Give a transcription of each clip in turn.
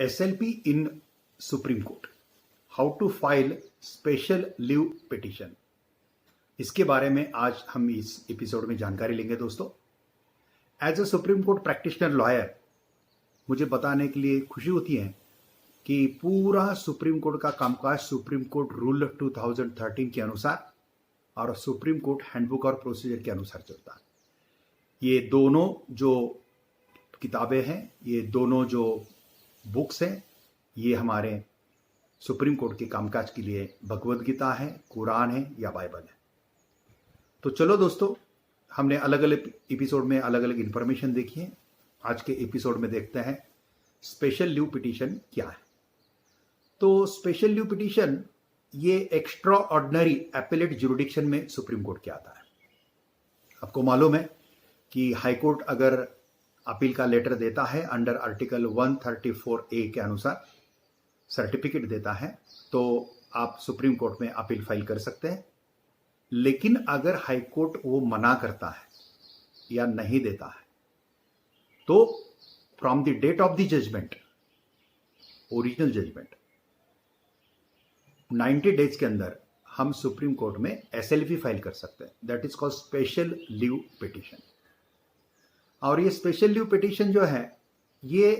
SLP in Supreme Court, how to file special leave petition, इसके बारे में आज हम इस एपिसोड में जानकारी लेंगे दोस्तों। As a Supreme Court practitioner lawyer मुझे बताने के लिए खुशी होती है कि पूरा सुप्रीम कोर्ट का कामकाज सुप्रीम कोर्ट रूल 2013 के अनुसार और सुप्रीम कोर्ट हैंडबुक और प्रोसीजर के अनुसार चलता है। ये दोनों जो किताबें हैं, ये दोनों जो बुक्स हैं, ये हमारे सुप्रीम कोर्ट के कामकाज के लिए भगवद गीता है, कुरान है या बाइबल है। तो चलो दोस्तों, हमने अलग अलग एपिसोड में अलग अलग इंफॉर्मेशन देखी है। आज के एपिसोड में देखते हैं स्पेशल लीव पिटीशन क्या है। तो स्पेशल लीव पिटीशन ये एक्स्ट्रा ऑर्डिनरी एपेलेट जुरिडिक्शन में सुप्रीम कोर्ट के आता है। आपको मालूम है कि हाई कोर्ट अगर अपील का लेटर देता है अंडर आर्टिकल 134A के अनुसार सर्टिफिकेट देता है, तो आप सुप्रीम कोर्ट में अपील फाइल कर सकते हैं। लेकिन अगर हाई कोर्ट वो मना करता है या नहीं देता है, तो from the date of the judgment, original judgment, 90 days के अंदर हम सुप्रीम कोर्ट में SLP फाइल कर सकते हैं। That is called special leave petition. और ये स्पेशल लीव पिटीशन जो है ये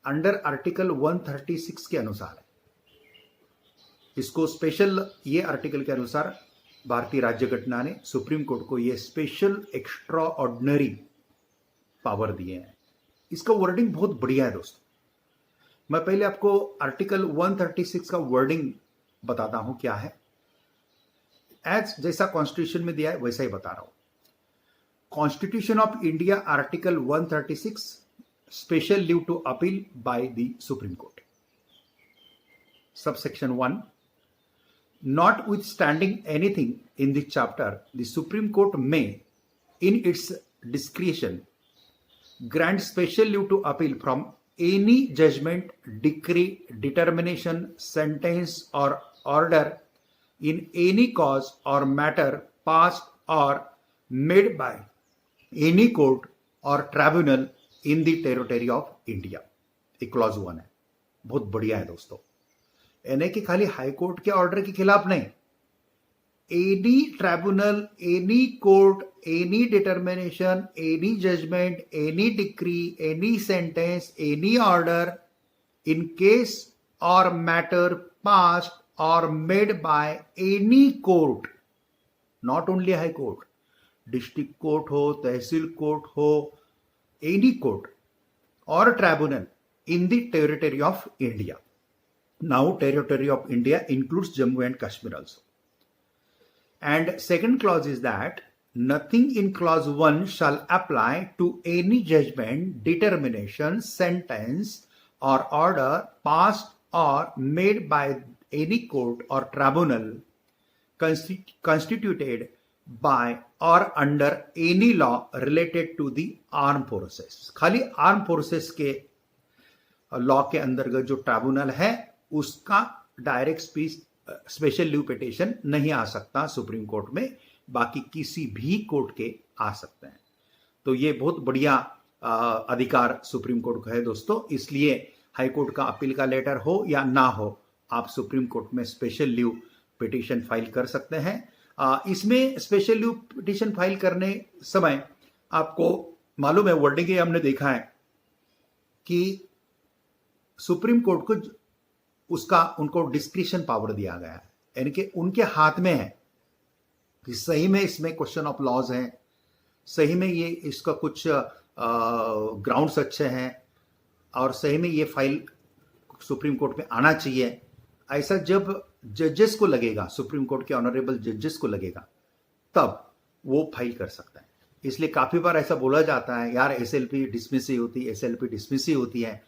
अंडर आर्टिकल 136 के अनुसार है। इसको स्पेशल, ये आर्टिकल के अनुसार भारतीय राज्य घटना ने सुप्रीम कोर्ट को ये स्पेशल एक्स्ट्रा ऑर्डिनरी पावर दिए हैं। इसका वर्डिंग बहुत बढ़िया है दोस्तों। मैं पहले आपको आर्टिकल 136 का वर्डिंग बताता हूं क्या है। एज जैसा कॉन्स्टिट्यूशन में दिया है वैसा ही बता रहा हूं। Constitution of India article 136, special leave to appeal by the Supreme Court. Subsection 1, notwithstanding anything in the chapter, the Supreme Court may, in its discretion, grant special leave to appeal from any judgment, decree, determination, sentence, or order in any cause or matter passed or made by any court or tribunal in the territory of India। एक clause 1 है, बहुत बढ़िया है दोस्तों। यानी कि खाली high court के ऑर्डर के खिलाफ नहीं, any tribunal, any court, any determination, any judgment, any decree, any sentence, any order in case or matter passed or made by any court, not only high court, district court हो, tehsil court हो, any court or tribunal in the territory of India. Now territory of India includes Jammu and Kashmir also. And second clause is that nothing in clause 1 shall apply to any judgment, determination, sentence or order passed or made by any court or tribunal constituted by or under any law related to the armed forces। खाली arm forces के law के अंतर्गत जो tribunal है उसका direct special leave petition नहीं आ सकता supreme Court में, बाकी किसी भी कोर्ट के आ सकते हैं। तो ये बहुत बढ़िया अधिकार सुप्रीम कोर्ट का है दोस्तों। इसलिए हाई कोर्ट का अपील का लेटर हो या ना हो, आप सुप्रीम कोर्ट में स्पेशल लीव पिटीशन फाइल कर सकते हैं। इसमें स्पेशल लीव पिटीशन फाइल करने समय आपको मालूम है, वर्डिंग हमने देखा है कि सुप्रीम कोर्ट को उनको डिस्क्रिशन पावर दिया गया है, यानी कि उनके हाथ में है कि सही में इसमें क्वेश्चन ऑफ लॉज है, सही में ये इसका कुछ ग्राउंड्स अच्छे हैं और सही में ये फाइल सुप्रीम कोर्ट में आना चाहिए। ऐसा जब जजेस को लगेगा, सुप्रीम कोर्ट के ऑनरेबल जजेस को लगेगा, तब वो फाइल कर सकता है। इसलिए काफी बार ऐसा बोला जाता है, यार SLP डिसमिस ही होती है, SLP डिसमिस ही होती है।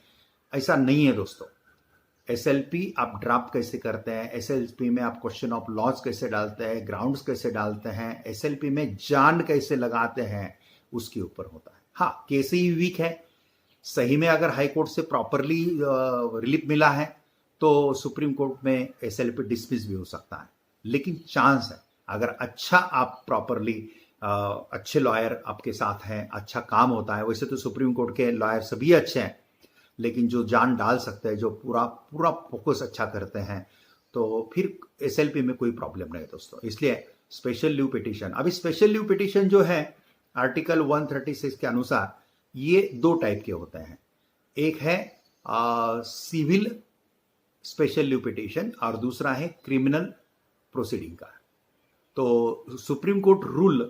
ऐसा नहीं है दोस्तों। SLP आप ड्राफ्ट कैसे करते हैं, SLP में आप क्वेश्चन ऑफ लॉज कैसे डालते हैं, ग्राउंड्स कैसे डालते हैं, SLP में जान कैसे लगाते हैं, उसके ऊपर होता है। हाँ, केस ही वीक है। सही में अगर हाई कोर्ट से प्रॉपरली रिलीफ मिला है तो सुप्रीम कोर्ट में SLP डिसमिस भी हो सकता है, लेकिन चांस है अगर अच्छा आप प्रॉपरली अच्छे लॉयर आपके साथ हैं, अच्छा काम होता है। वैसे तो सुप्रीम कोर्ट के लॉयर सभी अच्छे हैं, लेकिन जो जान डाल सकते हैं, जो पूरा पूरा फोकस अच्छा करते हैं, तो फिर एसएलपी में कोई प्रॉब्लम नहीं है दोस्तों। इसलिए स्पेशल लीव पिटीशन, अभी स्पेशल लीव पिटीशन जो है आर्टिकल 136 के अनुसार ये दो टाइप के होते हैं। एक है सिविल स्पेशल लीव पिटीशन और दूसरा है क्रिमिनल प्रोसीडिंग का। तो सुप्रीम कोर्ट रूल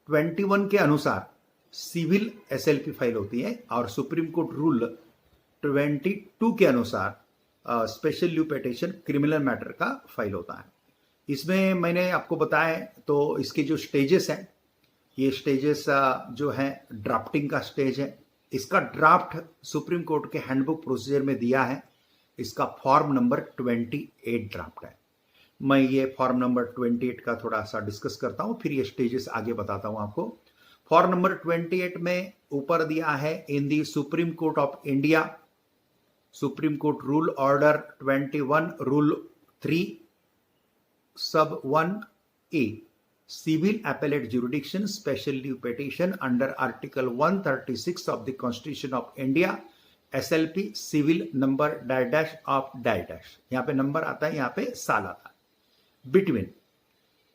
21 के अनुसार सिविल एसएलपी फाइल होती है और सुप्रीम कोर्ट रूल 22 के अनुसार special leave petition criminal matter का फाइल होता है। इसमें मैंने आपको बताया तो इसके जो स्टेजेस हैं, ये स्टेजेस जो है ड्राफ्टिंग का स्टेज है। इसका ड्राफ्ट सुप्रीम कोर्ट के हैंडबुक प्रोसीजर में दिया है। इसका फॉर्म नंबर 28 ड्राफ्ट है। मैं ये फॉर्म नंबर 28 का थोड़ा सा डिस्कस करता हूं, फिर ये स्टेजेस आगे बताता हूं आपको। फॉर्म नंबर 28 में ऊपर दिया है, in the supreme court of India, supreme court rule order 21 rule 3 sub 1A, civil appellate jurisdiction special leave petition under article 136 of the constitution of India, SLP civil number dash dash of dash dash, यहाँ पे number आता है, यहाँ पे साल आता है। Between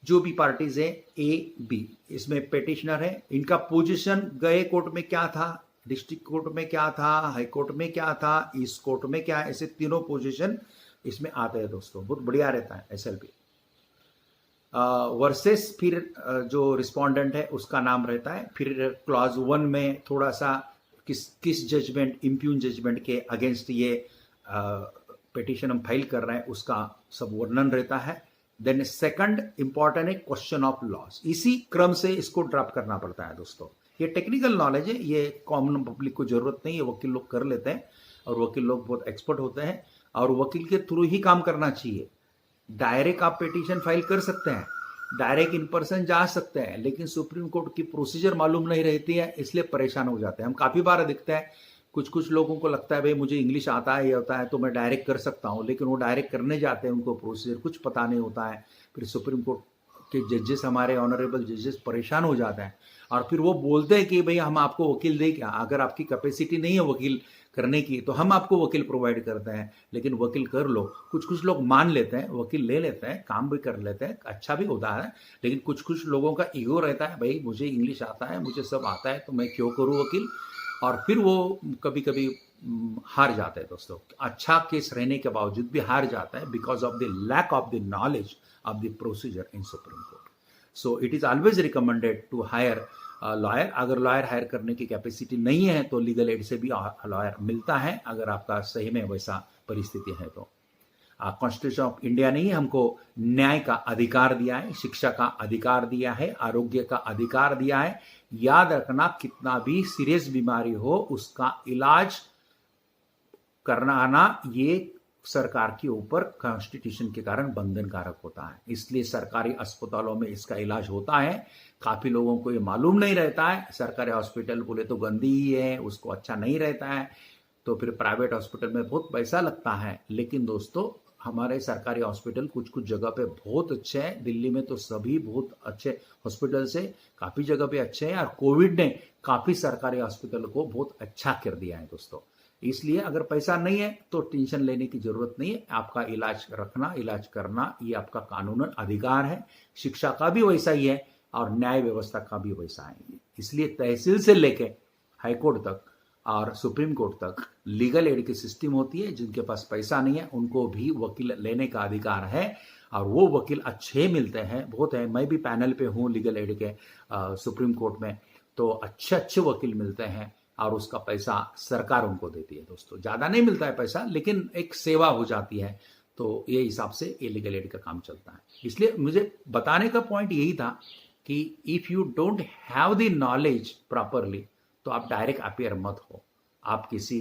जो भी पार्टीज है ए बी, इसमें पेटिशनर है, इनका पोजीशन गए कोर्ट में क्या था, डिस्ट्रिक्ट कोर्ट में क्या था, हाई कोर्ट में क्या था, ईस्ट कोर्ट में क्या है, ऐसे तीनों पोजीशन इसमें आते हैं दोस्तों। बहुत बढ़िया रहता है एसएलपी। वर्सेस फिर जो रिस्पोंडेंट है उसका नाम रहता है। फिर क्लॉज 1 में थोड़ा सा किस जजमेंट, इम्प्यून जजमेंट के अगेंस्ट ये पिटीशन हम फाइल कर रहे हैं उसका सब वर्णन रहता है। देन सेकंड इंपॉर्टेंट है क्वेश्चन ऑफ लॉस। इसी क्रम से इसको ड्राफ्ट करना पड़ता है दोस्तों। ये टेक्निकल नॉलेज है, ये कॉमन पब्लिक को जरूरत नहीं है, वकील लोग कर लेते हैं और वकील लोग बहुत एक्सपर्ट होते हैं और वकील के थ्रू ही काम करना चाहिए। डायरेक्ट आप पिटीशन फाइल कर सकते हैं, डायरेक्ट इन पर्सन जा सकते हैं, लेकिन सुप्रीम कोर्ट की प्रोसीजर मालूम नहीं रहती है, इसलिए परेशान हो जाते हैं। हम काफी बार दिखते हैं, कुछ लोगों को लगता है भाई मुझे इंग्लिश आता है, ये होता है तो मैं डायरेक्ट कर सकता हूं, लेकिन वो डायरेक्ट करने जाते हैं, उनको प्रोसीजर कुछ पता नहीं होता है। फिर सुप्रीम कोर्ट के जजेस, हमारे ऑनरेबल जजेस परेशान हो जाते हैं और फिर वो बोलते हैं कि भाई हम आपको वकील दें क्या, अगर आपकी कैपेसिटी नहीं है वकील करने की तो हम आपको वकील प्रोवाइड करते हैं, लेकिन वकील कर लो। कुछ लोग मान लेते हैं, वकील ले लेते हैं, काम भी कर लेते हैं, अच्छा भी होता है, लेकिन कुछ लोगों का ईगो रहता है, भाई मुझे इंग्लिश आता है, मुझे सब आता है, तो मैं क्यों करूं वकील, और फिर वो कभी कभी हार जाते हैं दोस्तों। अच्छा केस रहने के बावजूद भी हार जाता है because of the lack of the knowledge of the procedure in Supreme Court. So it is always recommended to hire lawyer. अगर लॉयर हायर करने की कैपेसिटी नहीं है तो लीगल एड से भी लॉयर मिलता है, अगर आपका सही में वैसा परिस्थिति है तो। कॉन्स्टिट्यूशन ऑफ इंडिया ने हमको न्याय का अधिकार दिया है, शिक्षा का अधिकार दिया है, आरोग्य का अधिकार दिया है। याद रखना, कितना भी सीरियस बीमारी हो उसका इलाज करना आना ये सरकार के ऊपर कॉन्स्टिट्यूशन के कारण बंधनकारक होता है, इसलिए सरकारी अस्पतालों में इसका इलाज होता है। काफी लोगों को ये मालूम नहीं रहता है, सरकारी हॉस्पिटल बोले तो गंदी ही है, उसको अच्छा नहीं रहता है, तो फिर प्राइवेट हॉस्पिटल में बहुत पैसा लगता है। लेकिन दोस्तों हमारे सरकारी हॉस्पिटल कुछ जगह पे बहुत अच्छे हैं, दिल्ली में तो सभी बहुत अच्छे हॉस्पिटल से, काफी जगह पे अच्छे हैं, और कोविड ने काफी सरकारी हॉस्पिटल को बहुत अच्छा कर दिया है दोस्तों। इसलिए अगर पैसा नहीं है तो टेंशन लेने की जरूरत नहीं है, आपका इलाज रखना, इलाज करना ये आपका कानूनन अधिकार है। शिक्षा का भी वैसा ही है और न्याय व्यवस्था का भी वैसा है। इसलिए तहसील से लेके हाईकोर्ट तक और सुप्रीम कोर्ट तक लीगल एड की सिस्टम होती है। जिनके पास पैसा नहीं है उनको भी वकील लेने का अधिकार है, और वो वकील अच्छे मिलते हैं, बहुत है। मैं भी पैनल पे हूँ लीगल एड के सुप्रीम कोर्ट में, तो अच्छे वकील मिलते हैं और उसका पैसा सरकार उनको देती है दोस्तों। ज्यादा नहीं मिलता है पैसा, लेकिन एक सेवा हो जाती है, तो ये हिसाब से ये लीगल एड का काम चलता है। इसलिए मुझे बताने का पॉइंट यही था कि if you don't have the knowledge properly तो आप डायरेक्ट अपेयर मत हो, आप किसी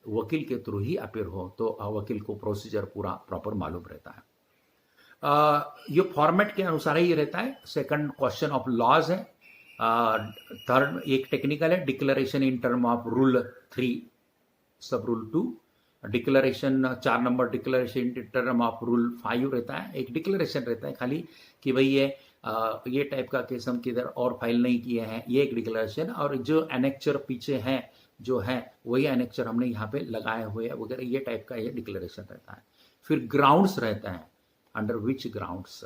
वकील के थ्रू ही अपेयर हो, तो वकील को प्रोसीजर पूरा प्रॉपर मालूम रहता है। ये फॉर्मेट के अनुसार ही रहता है। सेकंड क्वेश्चन ऑफ लॉज है। थर्ड एक टेक्निकल है, declaration in term of rule 3 सब rule 2, declaration 4 number declaration in term of rule 5 रहता है। एक डिक्लेरेशन रहता है खाली कि भाई ये टाइप का केस हम किधर और फाइल नहीं किए हैं, ये एक डिक्लेरेशन। और जो एनेक्चर पीछे है जो है वही एनेक्चर हमने यहाँ पे लगाए हुए हैं वगैरह, ये टाइप का ये डिक्लेरेशन रहता है। फिर ग्राउंड्स रहता है, under which grounds,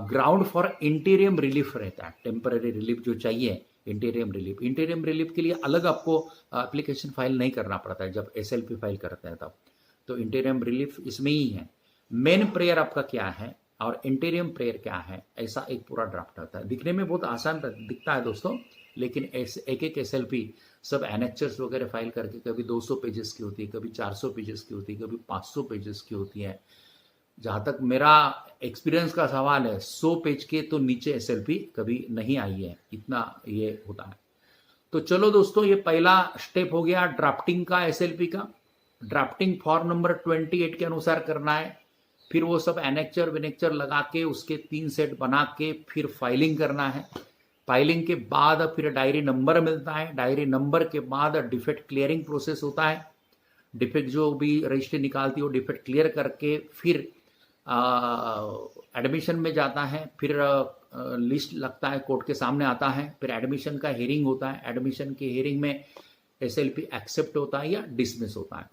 ground for इंटीरियम relief रहता है, टेम्पररी रिलीफ जो चाहिए इंटीरियम रिलीफ के लिए अलग आपको एप्लीकेशन फाइल नहीं करना पड़ता है जब SLP फाइल करते हैं तब, तो इंटीरियम रिलीफ इसमें ही है। मेन प्रेयर आपका क्या है और इंटीरियम प्रेयर क्या है, ऐसा एक पूरा ड्राफ्ट होता है। दिखने में बहुत आसान दिखता है दोस्तों, लेकिन एक एक SLP सब एनेक्चर्स वगैरह फाइल करके कभी 200 पेजेस की होती है, कभी 400 पेजेस की होती है, कभी 500 पेजेस की होती है। जहाँ तक मेरा एक्सपीरियंस का सवाल है 100 पेज के तो नीचे SLP कभी नहीं आई है, इतना ये होता है। तो चलो दोस्तों, ये पहला स्टेप हो गया ड्राफ्टिंग का SLP का। ड्राफ्टिंग फॉर्म नंबर 28 के अनुसार करना है, फिर वो सब एनेक्चर विनेक्चर लगा के उसके 3 सेट बना के फिर फाइलिंग करना है। फाइलिंग के बाद फिर डायरी नंबर मिलता है, डायरी नंबर के बाद डिफेक्ट क्लियरिंग प्रोसेस होता है। डिफेक्ट जो भी रजिस्ट्री निकालती है वो डिफेक्ट क्लियर करके फिर एडमिशन में जाता है, फिर लिस्ट लगता है, कोर्ट के सामने आता है, फिर एडमिशन का हियरिंग होता है। एडमिशन की हियरिंग में SLP एक्सेप्ट होता है या डिसमिस होता है।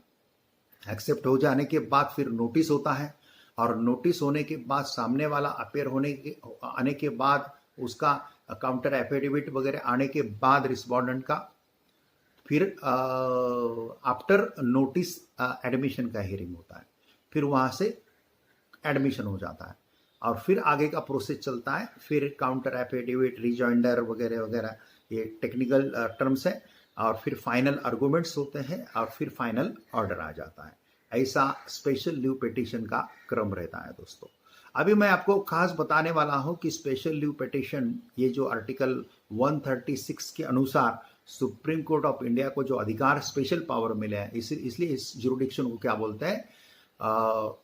एक्सेप्ट हो जाने के बाद फिर नोटिस होता है, और नोटिस होने के बाद सामने वाला अपेयर आने के बाद उसका काउंटर एफिडेविट वगैरह आने के बाद रिस्पोंडेंट का फिर आफ्टर नोटिस एडमिशन का हियरिंग होता है, फिर वहाँ से एडमिशन हो जाता है और फिर आगे का प्रोसेस चलता है। फिर काउंटर एफिडेविट, रिजॉइंडर वगैरह वगैरह, ये टेक्निकल टर्म्स है, और फिर फाइनल आर्गूमेंट्स होते हैं और फिर फाइनल ऑर्डर आ जाता है। ऐसा स्पेशल लीव पिटीशन का क्रम रहता है दोस्तों। अभी मैं आपको खास बताने वाला हूं कि स्पेशल लीव पिटीशन, ये जो आर्टिकल 136 के अनुसार सुप्रीम कोर्ट ऑफ इंडिया को जो अधिकार स्पेशल पावर मिले हैं, इसलिए इस जुरिडिक्शन को क्या बोलते हैं,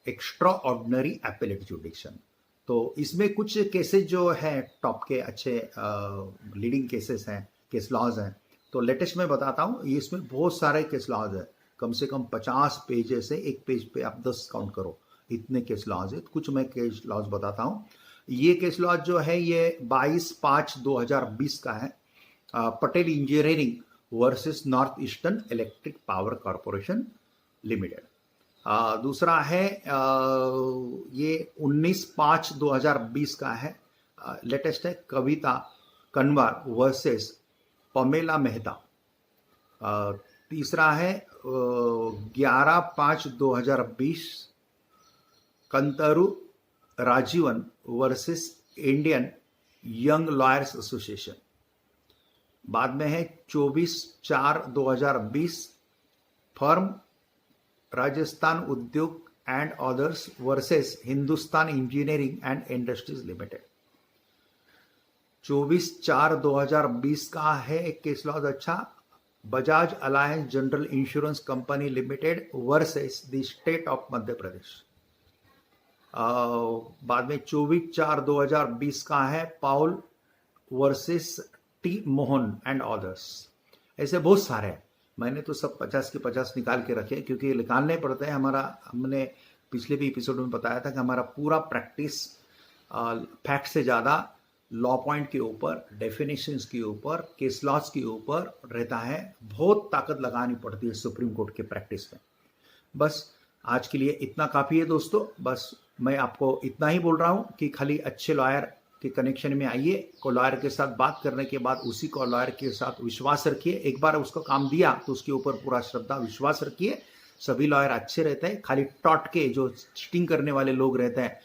एक्स्ट्रा ऑर्डिनरी एपेलेट जुरिडिक्शन। तो इसमें कुछ केसेस जो है टॉप के अच्छे लीडिंग केसेस हैं, केस लॉज हैं। तो लेटेस्ट मैं बताता हूँ, इसमें बहुत सारे केस लॉज है, कम से कम 50 पेजेस है, एक पेज पे आप 10 काउंट करो, इतने केस लॉज है। कुछ मैं केस लॉज बताता हूँ। ये केस लॉज जो है ये 22/5/2020 का है, Patel engineering versus north eastern electric power corporation limited. दूसरा है ये 19/5/2020 का है, लेटेस्ट है, कविता कनवार वर्सेस पमेला मेहता। तीसरा है 11/5/2020 Kantaru Rajeevan versus Indian young lawyers association. बाद में है 24/4/2020 firm Rajasthan Udyog and others versus Hindustan engineering and industries limited. 24/4/2020 का है एक केस लॉज अच्छा, Bajaj Allianz general insurance company limited versus the state of Madhya प्रदेश। बाद में 24/4/2020 का है Paul versus T Mohan and others. ऐसे बहुत सारे हैं, मैंने तो सब 50 के 50 निकाल के रखे क्योंकि निकालने पड़ते हैं। हमने पिछले भी एपिसोड में बताया था कि हमारा पूरा प्रैक्टिस फैक्ट से ज़्यादा लॉ पॉइंट के ऊपर, डेफिनेशंस के ऊपर, केस लॉज के ऊपर रहता है। बहुत ताकत लगानी पड़ती है सुप्रीम कोर्ट के प्रैक्टिस में। बस आज के लिए इतना काफ़ी है दोस्तों। बस मैं आपको इतना ही बोल रहा हूँ कि खाली अच्छे लॉयर के कनेक्शन में आइए, को लॉयर के साथ बात करने के बाद उसी को लॉयर के साथ विश्वास रखिए। एक बार उसको काम दिया तो उसके ऊपर पूरा श्रद्धा विश्वास रखिए। सभी लॉयर अच्छे रहते हैं, खाली टॉट के जो चीटिंग करने वाले लोग रहते हैं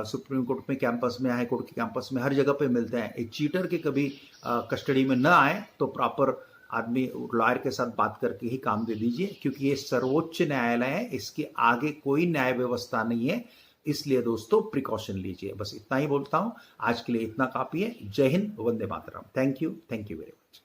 सुप्रीम कोर्ट में, कैंपस में, हाई कोर्ट के कैंपस में, हर जगह पे मिलते हैं। एक चीटर के कभी कस्टडी में न आए तो प्रॉपर आदमी लॉयर के साथ बात करके ही काम दे दीजिए, क्योंकि ये सर्वोच्च न्यायालय है, इसके आगे कोई न्याय व्यवस्था नहीं है। इसलिए दोस्तों प्रिकॉशन लीजिए। बस इतना ही बोलता हूं, आज के लिए इतना काफी है। जय हिंद, वंदे मातरम। Thank you very much.